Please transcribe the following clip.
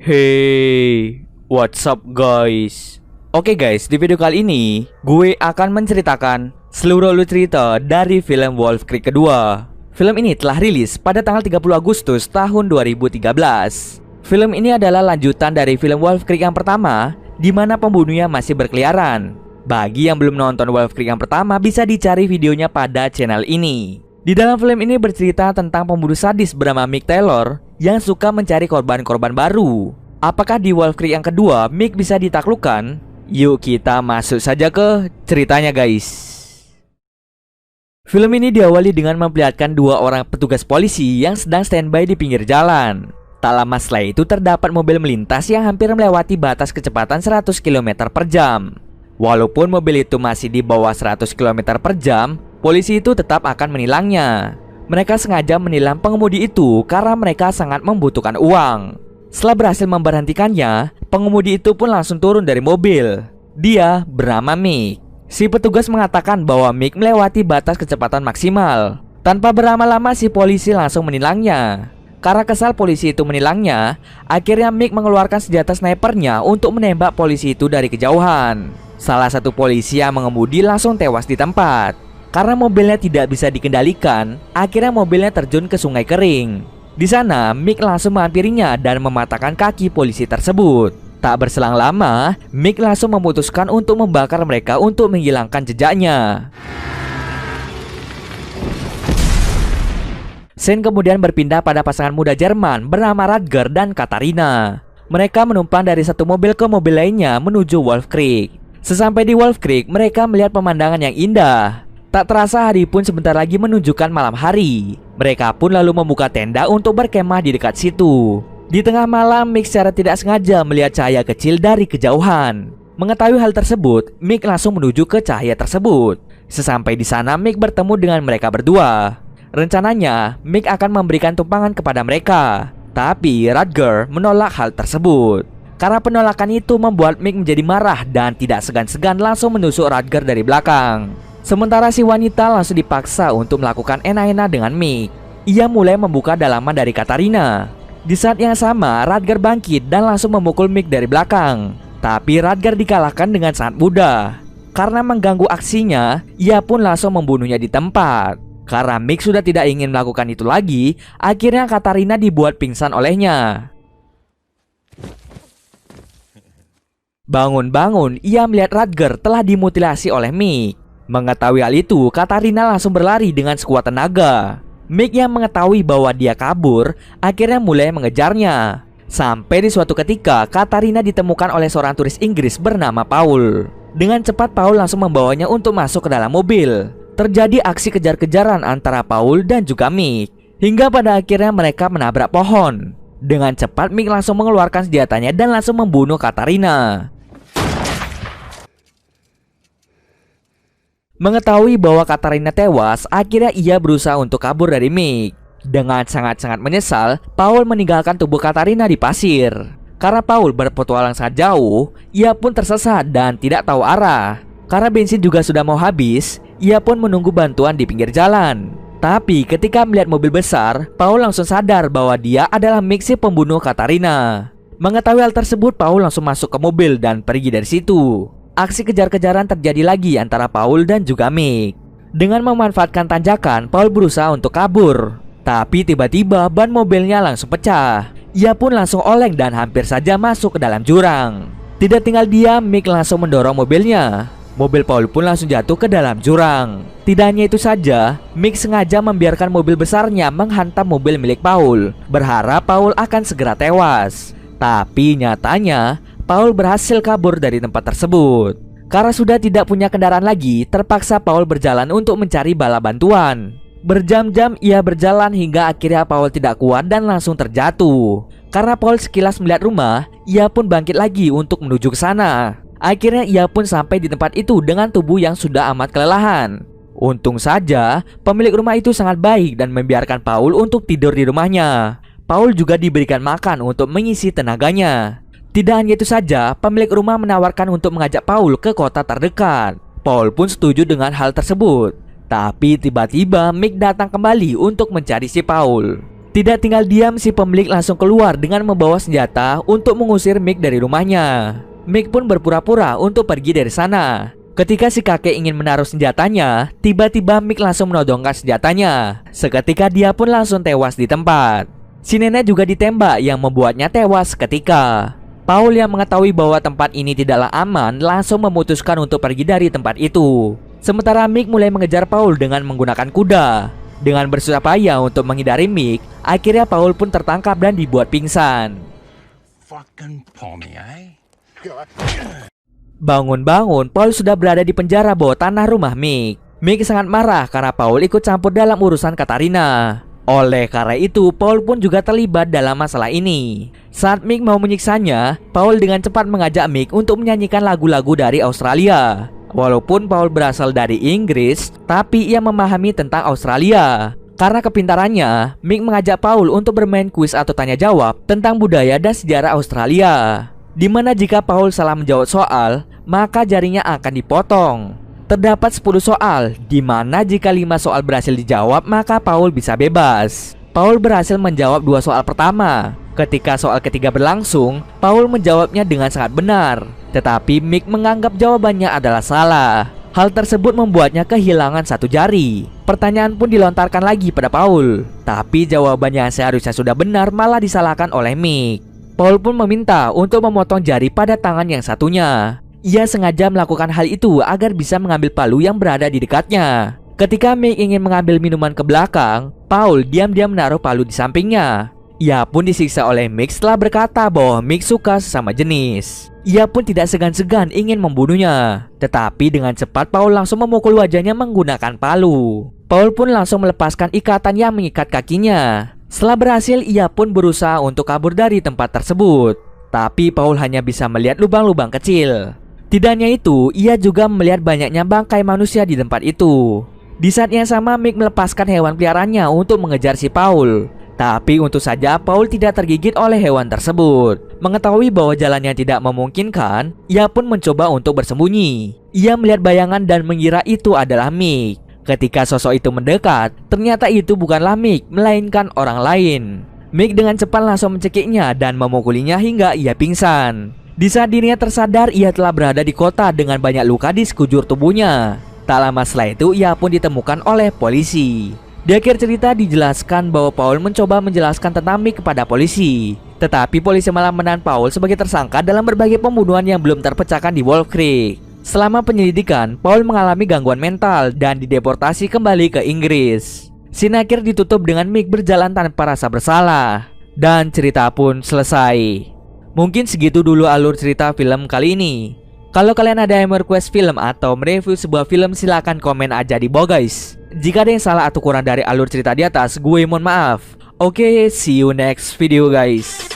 Hey, what's up guys? Oke guys, di video kali ini gue akan menceritakan seluruh alur cerita dari film Wolf Creek kedua. Film ini telah rilis pada tanggal 30 Agustus tahun 2013. Film ini adalah lanjutan dari film Wolf Creek yang pertama, di mana pembunuhnya masih berkeliaran. Bagi yang belum nonton Wolf Creek yang pertama, bisa dicari videonya pada channel ini. Di dalam film ini bercerita tentang pembunuh sadis bernama Mick Taylor yang suka mencari korban-korban baru. Apakah di Wolf Creek yang kedua Mick bisa ditaklukkan? Yuk kita masuk saja ke ceritanya guys. Film ini diawali dengan memperlihatkan dua orang petugas polisi yang sedang standby di pinggir jalan. Tak lama setelah itu terdapat mobil melintas yang hampir melewati batas kecepatan 100 km per jam. Walaupun mobil itu masih di bawah 100 km per jam, polisi itu tetap akan menilangnya. Mereka sengaja menilang pengemudi itu karena mereka sangat membutuhkan uang. Setelah berhasil memberhentikannya, pengemudi itu pun langsung turun dari mobil. Dia bernama Mick. Si petugas mengatakan bahwa Mick melewati batas kecepatan maksimal. Tanpa berlama-lama si polisi langsung menilangnya. Karena kesal polisi itu menilangnya, akhirnya Mick mengeluarkan senjata snipernya untuk menembak polisi itu dari kejauhan. Salah satu polisi yang mengemudi langsung tewas di tempat. Karena mobilnya tidak bisa dikendalikan, akhirnya mobilnya terjun ke sungai kering. Di sana, Mick langsung menghampirinya dan mematahkan kaki polisi tersebut. Tak berselang lama, Mick langsung memutuskan untuk membakar mereka untuk menghilangkan jejaknya. Scene kemudian berpindah pada pasangan muda Jerman bernama Rutger dan Katarina. Mereka menumpang dari satu mobil ke mobil lainnya menuju Wolf Creek. Sesampai di Wolf Creek, mereka melihat pemandangan yang indah. Tak terasa hari pun sebentar lagi menunjukkan malam hari. Mereka pun lalu membuka tenda untuk berkemah di dekat situ. Di tengah malam, Mick secara tidak sengaja melihat cahaya kecil dari kejauhan. Mengetahui hal tersebut, Mick langsung menuju ke cahaya tersebut. Sesampai di sana, Mick bertemu dengan mereka berdua. Rencananya, Mick akan memberikan tumpangan kepada mereka. Tapi Rutger menolak hal tersebut. Karena penolakan itu membuat Mick menjadi marah dan tidak segan-segan langsung menusuk Rutger dari belakang. Sementara si wanita langsung dipaksa untuk melakukan enak-enak dengan Mick. Ia mulai membuka dalaman dari Katarina. Di saat yang sama, Rutger bangkit dan langsung memukul Mick dari belakang. Tapi Rutger dikalahkan dengan sangat mudah. Karena mengganggu aksinya, ia pun langsung membunuhnya di tempat. Karena Mick sudah tidak ingin melakukan itu lagi, akhirnya Katarina dibuat pingsan olehnya. Bangun-bangun, ia melihat Rutger telah dimutilasi oleh Mick. Mengetahui hal itu, Katarina langsung berlari dengan sekuat tenaga. Mick yang mengetahui bahwa dia kabur, akhirnya mulai mengejarnya. Sampai di suatu ketika, Katarina ditemukan oleh seorang turis Inggris bernama Paul. Dengan cepat Paul langsung membawanya untuk masuk ke dalam mobil. Terjadi aksi kejar-kejaran antara Paul dan juga Mick. Hingga pada akhirnya mereka menabrak pohon. Dengan cepat Mick langsung mengeluarkan senjatanya dan langsung membunuh Katarina. Mengetahui bahwa Katarina tewas, akhirnya ia berusaha untuk kabur dari Mick. Dengan sangat-sangat menyesal, Paul meninggalkan tubuh Katarina di pasir. Karena Paul berpetualang sangat jauh, ia pun tersesat dan tidak tahu arah. Karena bensin juga sudah mau habis, ia pun menunggu bantuan di pinggir jalan. Tapi ketika melihat mobil besar, Paul langsung sadar bahwa dia adalah Mick si pembunuh Katarina. Mengetahui hal tersebut, Paul langsung masuk ke mobil dan pergi dari situ. Aksi kejar-kejaran terjadi lagi antara Paul dan juga Mick. Dengan memanfaatkan tanjakan, Paul berusaha untuk kabur. Tapi tiba-tiba ban mobilnya langsung pecah. Ia pun langsung oleng dan hampir saja masuk ke dalam jurang. Tidak tinggal diam, Mick langsung mendorong mobilnya. Mobil Paul pun langsung jatuh ke dalam jurang. Tidak hanya itu saja, Mick sengaja membiarkan mobil besarnya menghantam mobil milik Paul, berharap Paul akan segera tewas. Tapi nyatanya Paul berhasil kabur dari tempat tersebut. Karena sudah tidak punya kendaraan lagi, terpaksa Paul berjalan untuk mencari bala bantuan. Berjam-jam ia berjalan hingga akhirnya Paul tidak kuat dan langsung terjatuh. Karena Paul sekilas melihat rumah, ia pun bangkit lagi untuk menuju ke sana. Akhirnya ia pun sampai di tempat itu dengan tubuh yang sudah amat kelelahan. Untung saja pemilik rumah itu sangat baik dan membiarkan Paul untuk tidur di rumahnya. Paul juga diberikan makan untuk mengisi tenaganya. Tidak hanya itu saja, pemilik rumah menawarkan untuk mengajak Paul ke kota terdekat. Paul pun setuju dengan hal tersebut. Tapi tiba-tiba Mick datang kembali untuk mencari si Paul. Tidak tinggal diam, si pemilik langsung keluar dengan membawa senjata untuk mengusir Mick dari rumahnya. Mick pun berpura-pura untuk pergi dari sana. Ketika si kakek ingin menaruh senjatanya, tiba-tiba Mick langsung menodongkan senjatanya. Seketika dia pun langsung tewas di tempat. Si nenek juga ditembak yang membuatnya tewas seketika. Paul yang mengetahui bahwa tempat ini tidaklah aman langsung memutuskan untuk pergi dari tempat itu. Sementara Mick mulai mengejar Paul dengan menggunakan kuda. Dengan bersusah payah untuk menghindari Mick, akhirnya Paul pun tertangkap dan dibuat pingsan. Bangun-bangun, Paul sudah berada di penjara bawah tanah rumah Mick. Mick sangat marah karena Paul ikut campur dalam urusan Katarina. Oleh karena itu, Paul pun juga terlibat dalam masalah ini. Saat Mick mau menyiksanya, Paul dengan cepat mengajak Mick untuk menyanyikan lagu-lagu dari Australia. Walaupun Paul berasal dari Inggris, tapi ia memahami tentang Australia. Karena kepintarannya, Mick mengajak Paul untuk bermain kuis atau tanya jawab tentang budaya dan sejarah Australia. Di mana jika Paul salah menjawab soal, maka jarinya akan dipotong. Terdapat 10 soal, di mana jika 5 soal berhasil dijawab, maka Paul bisa bebas. Paul berhasil menjawab 2 soal pertama. Ketika soal ketiga berlangsung, Paul menjawabnya dengan sangat benar. Tetapi Mick menganggap jawabannya adalah salah. Hal tersebut membuatnya kehilangan 1 jari. Pertanyaan pun dilontarkan lagi pada Paul. Tapi jawaban yang seharusnya sudah benar malah disalahkan oleh Mick. Paul pun meminta untuk memotong jari pada tangan yang satunya. Ia sengaja melakukan hal itu agar bisa mengambil palu yang berada di dekatnya. Ketika Mick ingin mengambil minuman ke belakang, Paul diam-diam menaruh palu di sampingnya. Ia pun disiksa oleh Mick setelah berkata bahwa Mick suka sesama jenis. Ia pun tidak segan-segan ingin membunuhnya. Tetapi dengan cepat Paul langsung memukul wajahnya menggunakan palu. Paul pun langsung melepaskan ikatan yang mengikat kakinya. Setelah berhasil, ia pun berusaha untuk kabur dari tempat tersebut. Tapi Paul hanya bisa melihat lubang-lubang kecil. Tidak hanya itu, ia juga melihat banyaknya bangkai manusia di tempat itu. Di saat yang sama, Mick melepaskan hewan peliharaannya untuk mengejar si Paul. Tapi untung saja Paul tidak tergigit oleh hewan tersebut. Mengetahui bahwa jalannya tidak memungkinkan, ia pun mencoba untuk bersembunyi. Ia melihat bayangan dan mengira itu adalah Mick. Ketika sosok itu mendekat, ternyata itu bukanlah Mick, melainkan orang lain. Mick dengan cepat langsung mencekiknya dan memukulinya hingga ia pingsan. Di saat dirinya tersadar, ia telah berada di kota dengan banyak luka di sekujur tubuhnya. Tak lama setelah itu, ia pun ditemukan oleh polisi. Di akhir cerita dijelaskan bahwa Paul mencoba menjelaskan tentang Mick kepada polisi. Tetapi polisi malah menahan Paul sebagai tersangka dalam berbagai pembunuhan yang belum terpecahkan di Wolf Creek. Selama penyelidikan, Paul mengalami gangguan mental dan dideportasi kembali ke Inggris. Scene akhir ditutup dengan Mick berjalan tanpa rasa bersalah. Dan cerita pun selesai. Mungkin segitu dulu alur cerita film kali ini. Kalau kalian ada yang request film atau mereview sebuah film, silahkan komen aja di bawah guys. Jika ada yang salah atau kurang dari alur cerita di atas, gue mohon maaf. Oke, see you next video guys.